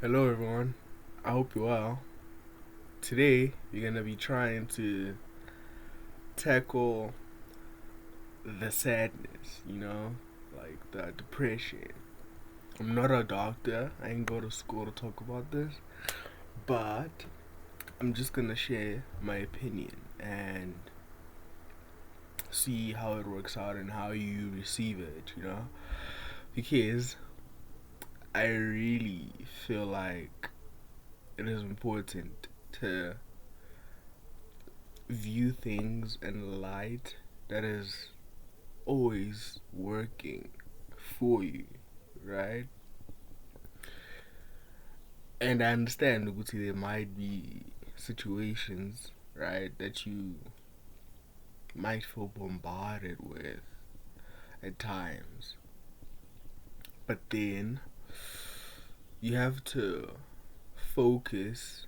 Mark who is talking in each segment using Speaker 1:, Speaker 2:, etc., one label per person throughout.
Speaker 1: Hello, everyone. I hope you're well. Today, we're gonna be trying to tackle the sadness, like the depression. I'm not a doctor, I ain't go to school to talk about this, but I'm just gonna share my opinion and see how it works out and how you receive it. Because I really feel like it is important to view things in a light that is always working for you, right? And I understand Uguti, there might be situations, right, that you might feel bombarded with at times. But then you have to focus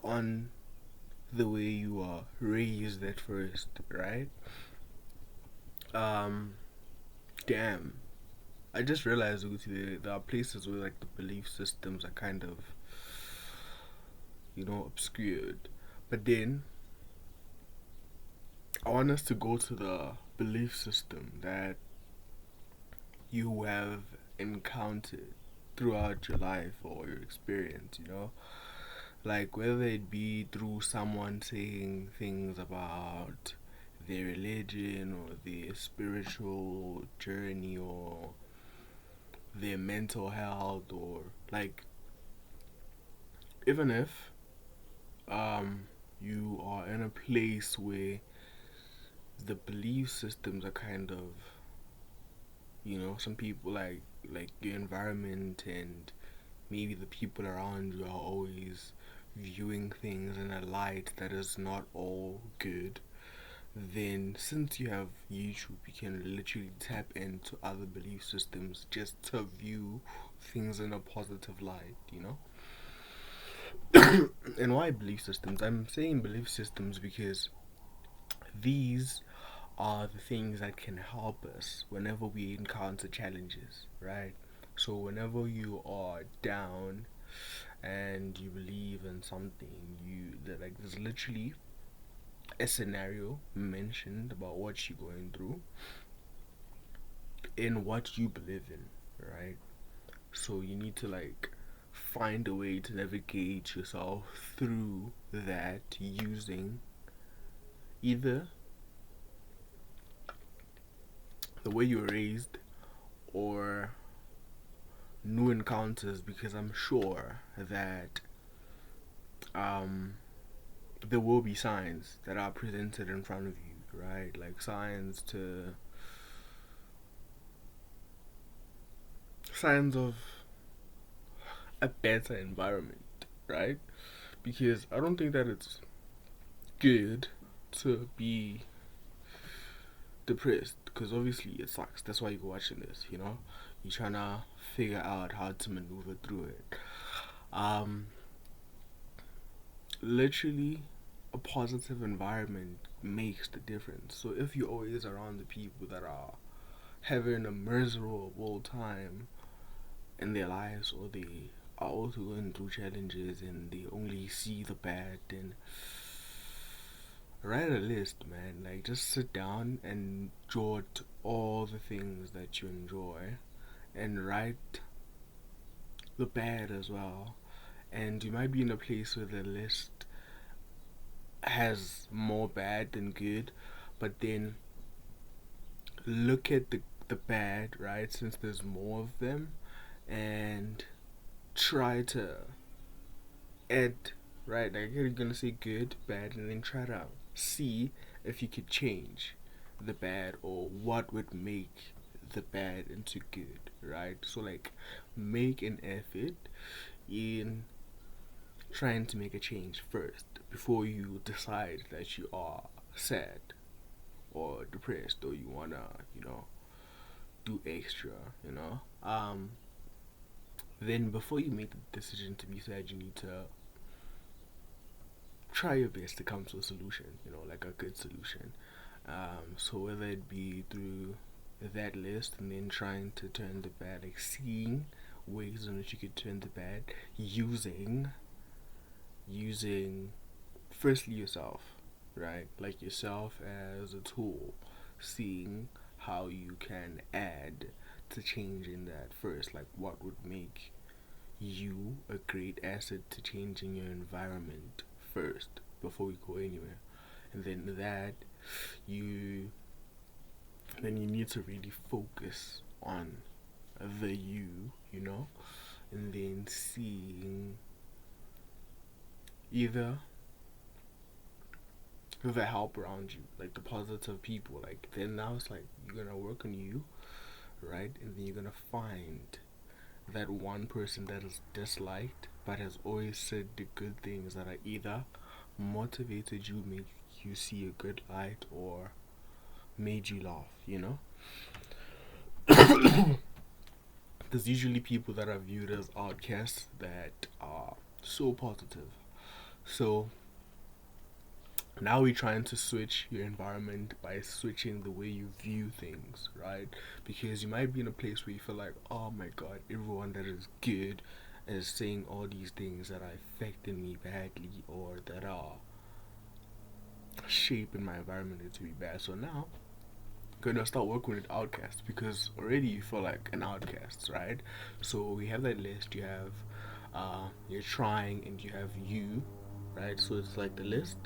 Speaker 1: on the way you are raised at first, right? Um, damn. I just realized Uguti, there are places where like the belief systems are kind of obscured. But then I want us to go to the belief system that you have encountered throughout your life or your experience. Like whether it be through someone saying things about their religion or their spiritual journey or their mental health, or like even if you are in a place where the belief systems are kind of, some people like your environment and maybe the people around you are always viewing things in a light that is not all good. Then since you have YouTube, you can literally tap into other belief systems just to view things in a positive light. And why belief systems? I'm saying belief systems because these are the things that can help us whenever we encounter challenges, right? So whenever you are down and you believe in something, like there's literally a scenario mentioned about what you're going through in what you believe in, right? So you need to like find a way to navigate yourself through that using either the way you were raised or new encounters, because I'm sure that um, there will be signs that are presented in front of you, right? Like signs of a better environment, right? Because I don't think that it's good to be depressed, because obviously it sucks. That's why you're watching this. You're trying to figure out how to maneuver through it. Um, Literally, a positive environment makes the difference. So if you're always around the people that are having a miserable time in their lives, or they are also going through challenges and they only see the bad, then write a list, man. Like just sit down and jot all the things that you enjoy and write the bad as well. And you might be in a place where the list has more bad than good, but then look at the bad, right? Since there's more of them, and try to add, right? Like you're gonna say good, bad, and then try to see if you could change the bad or what would make the bad into good, right? So like make an effort in trying to make a change first before you decide that you are sad or depressed or you wanna, do extra, you know. Then before you make the decision to be sad, you need to try your best to come to a solution, like a good solution. So whether it be through that list and then trying to turn the bad, like seeing ways in which you could turn the bad using firstly yourself, right? Like yourself as a tool, seeing how you can add to changing that first. Like what would make you a great asset to changing your environment first before we go anywhere. And you then you need to really focus on the you know, and then seeing either the help around you, like the positive people. Like then now it's like you're gonna work on you, right? And then you're gonna find that one person that is disliked but has always said the good things that are either motivated you, make you see a good light, or made you laugh, you know? There's usually people that are viewed as outcasts that are so positive. So now we're trying to switch your environment by switching the way you view things, right? Because you might be in a place where you feel like, oh my god, everyone that is good is saying all these things that are affecting me badly or that are shaping my environment to be bad. So now gonna start working with outcasts because already you feel like an outcast, right? So we have that list. You have you're trying, and you have you, right? So it's like the list: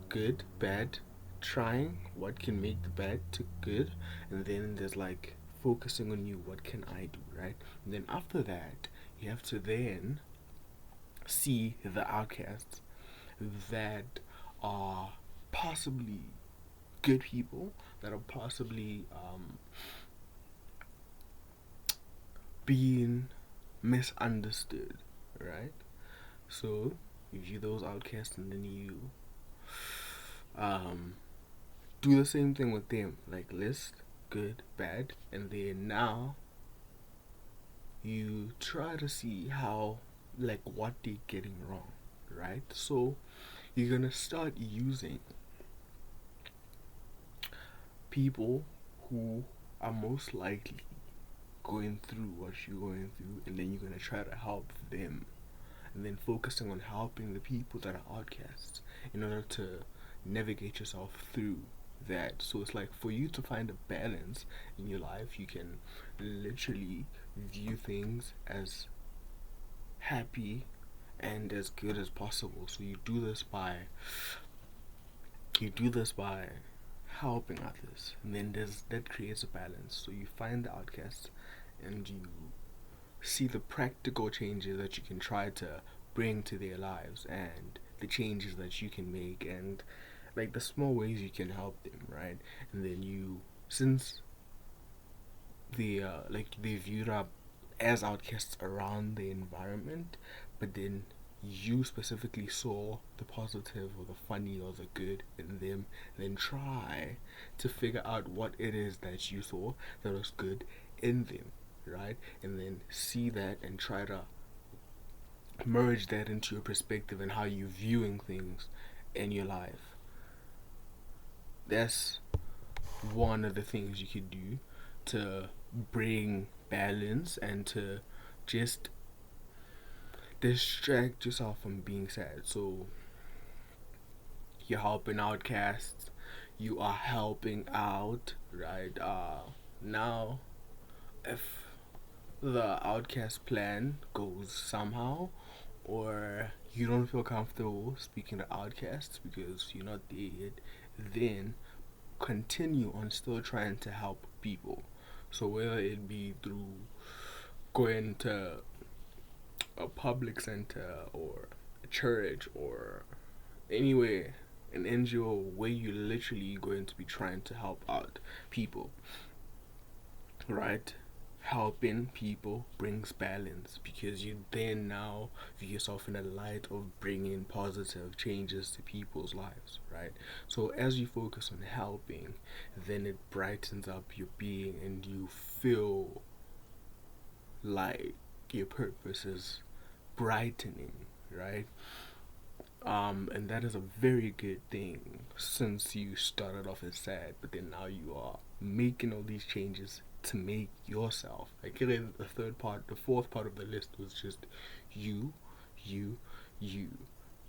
Speaker 1: good, bad, trying, what can make the bad to good, and then there's like focusing on you, what can I do, right? And then after that, you have to then see the outcasts that are possibly good people, that are possibly being misunderstood, right? So you view those outcasts, and then you um, do the same thing with them, like list good, bad, and then now you try to see how, like, what they're getting wrong, right? So you're gonna start using people who are most likely going through what you're going through, and then you're gonna try to help them, and then focusing on helping the people that are outcasts in order to navigate yourself through that. So it's like for you to find a balance in your life, you can literally view things as happy and as good as possible. So you do this by helping others, and then that creates a balance. So you find the outcasts, and you see the practical changes that you can try to bring to their lives, and the changes that you can make, and like the small ways you can help them, right? And then since they viewed up as outcasts around the environment, but then you specifically saw the positive or the funny or the good in them, then try to figure out what it is that you saw that was good in them, right? And then see that and try to merge that into your perspective and how you're viewing things in your life. That's one of the things you could do to bring balance and to just distract yourself from being sad. So you're helping outcasts, you are helping out, right? Now if the outcast plan goes somehow, or you don't feel comfortable speaking to outcasts because you're not there yet, then continue on still trying to help people. So whether it be through going to a public center or a church or anywhere, an NGO where you're literally going to be trying to help out people, right? Helping people brings balance because you then now view yourself in the light of bringing positive changes to people's lives, right? So as you focus on helping, then it brightens up your being, and you feel like your purpose is brightening, right? And that is a very good thing since you started off as sad, but then now you are making all these changes to make yourself. Like the third part, the fourth part of the list was just you, you, you.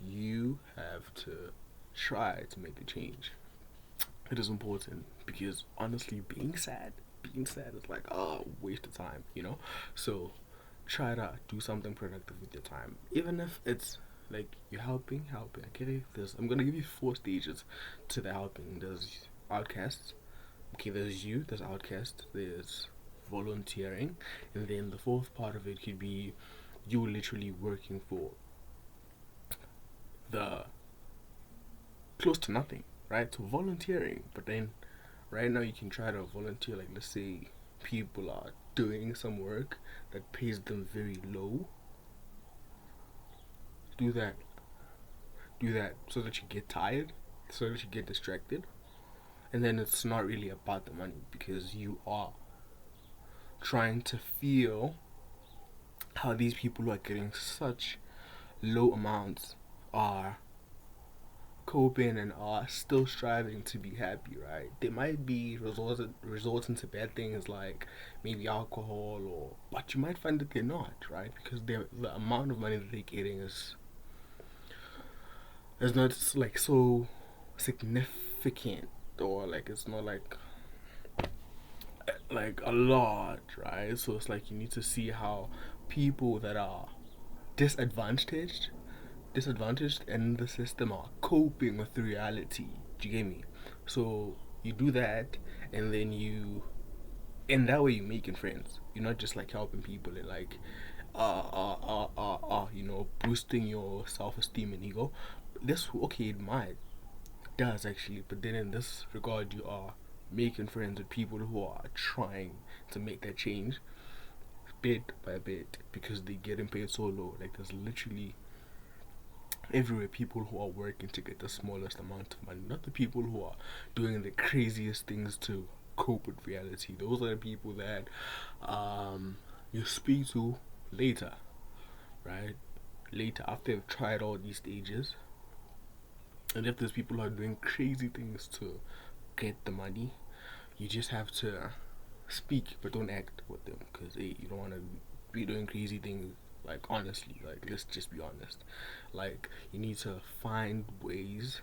Speaker 1: You have to try to make a change. It is important because honestly, being sad is like waste of time, you know. So try to do something productive with your time, even if it's like you're helping. Okay, I'm gonna give you 4 stages to the helping. There's outcasts. Okay, there's outcast, there's volunteering, and then the fourth part of it could be you literally working for the close to nothing, right? So volunteering, but then right now you can try to volunteer. Like let's say people are doing some work that pays them very low. Do that. Do that so that you get tired, so that you get distracted, and then it's not really about the money because you are trying to feel how these people who are getting such low amounts are coping and are still striving to be happy, right? They might be resorting to bad things like maybe alcohol, or but you might find that they're not, right? Because the amount of money that they're getting is not like so significant, or like it's not like a lot, right? So it's like you need to see how people that are disadvantaged disadvantaged in the system are coping with reality. Do you get me? So you do that, and then in that way you're making friends. You're not just like helping people and like boosting your self-esteem and ego. This okay, it does actually, but then in this regard you are making friends with people who are trying to make that change bit by bit because they getting paid so low. Like there's literally everywhere people who are working to get the smallest amount of money, not the people who are doing the craziest things to cope with reality. Those are the people that you speak to later, right? Later, after they've tried all these stages. And if there's people who are doing crazy things to get the money, you just have to speak but don't act with them because hey, you don't want to be doing crazy things. Like honestly, like let's just be honest. Like you need to find ways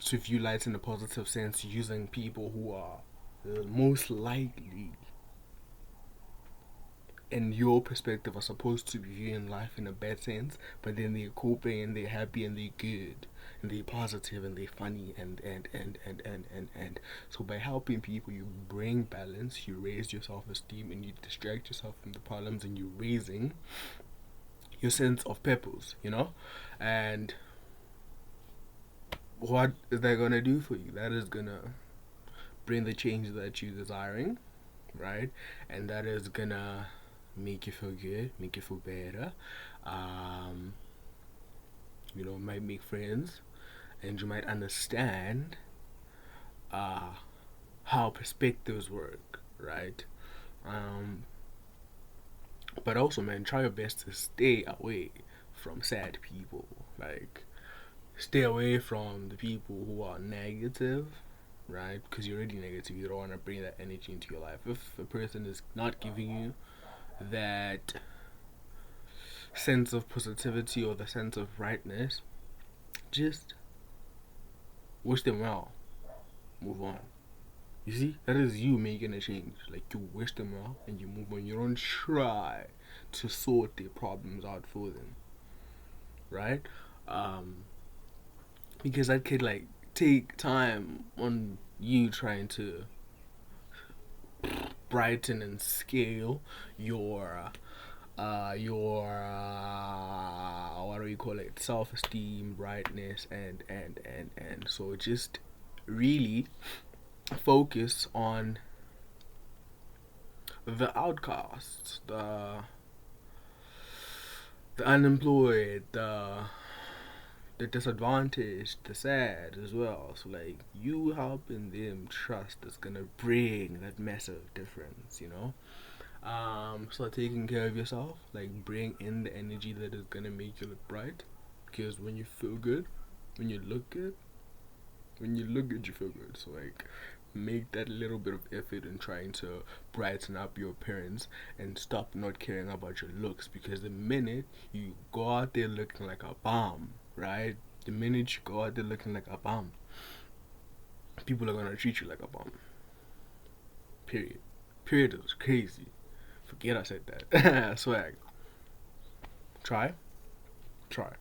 Speaker 1: to view life in a positive sense, using people who are most likely in your perspective are supposed to be viewing life in a bad sense, but then they're coping and they're happy and they're good and they're positive and they're funny and so by helping people you bring balance, you raise your self-esteem and you distract yourself from the problems, and you're raising your sense of purpose, and what is that gonna do for you? That is gonna bring the change that you're desiring, right? And that is gonna make you feel good, make you feel better. Um, might make friends, and you might understand uh, how perspectives work, right? Um, but also, man, try your best to stay away from sad people. Like, stay away from the people who are negative, right? Because you're already negative. You don't want to bring that energy into your life. If a person is not giving you that sense of positivity or the sense of brightness, just wish them well. Move on. You see, that is you making a change. Like you wish them well and you move on. You don't try to sort their problems out for them, right? Um, because that could like take time on you trying to brighten and scale your what do you call it, self-esteem, brightness, and so just really focus on the outcasts, the unemployed, the disadvantaged, the sad as well. So like you helping them trust is gonna bring that massive difference. Start taking care of yourself. Like bring in the energy that is gonna make you look bright. Because when you feel good, when you look good, you feel good. So like make that little bit of effort in trying to brighten up your appearance and stop not caring about your looks, because the minute you go out there looking like a bomb, right? The minute you go out there looking like a bomb, people are gonna treat you like a bomb. Period. Period is crazy. Forget I said that. Swag. Try. Try.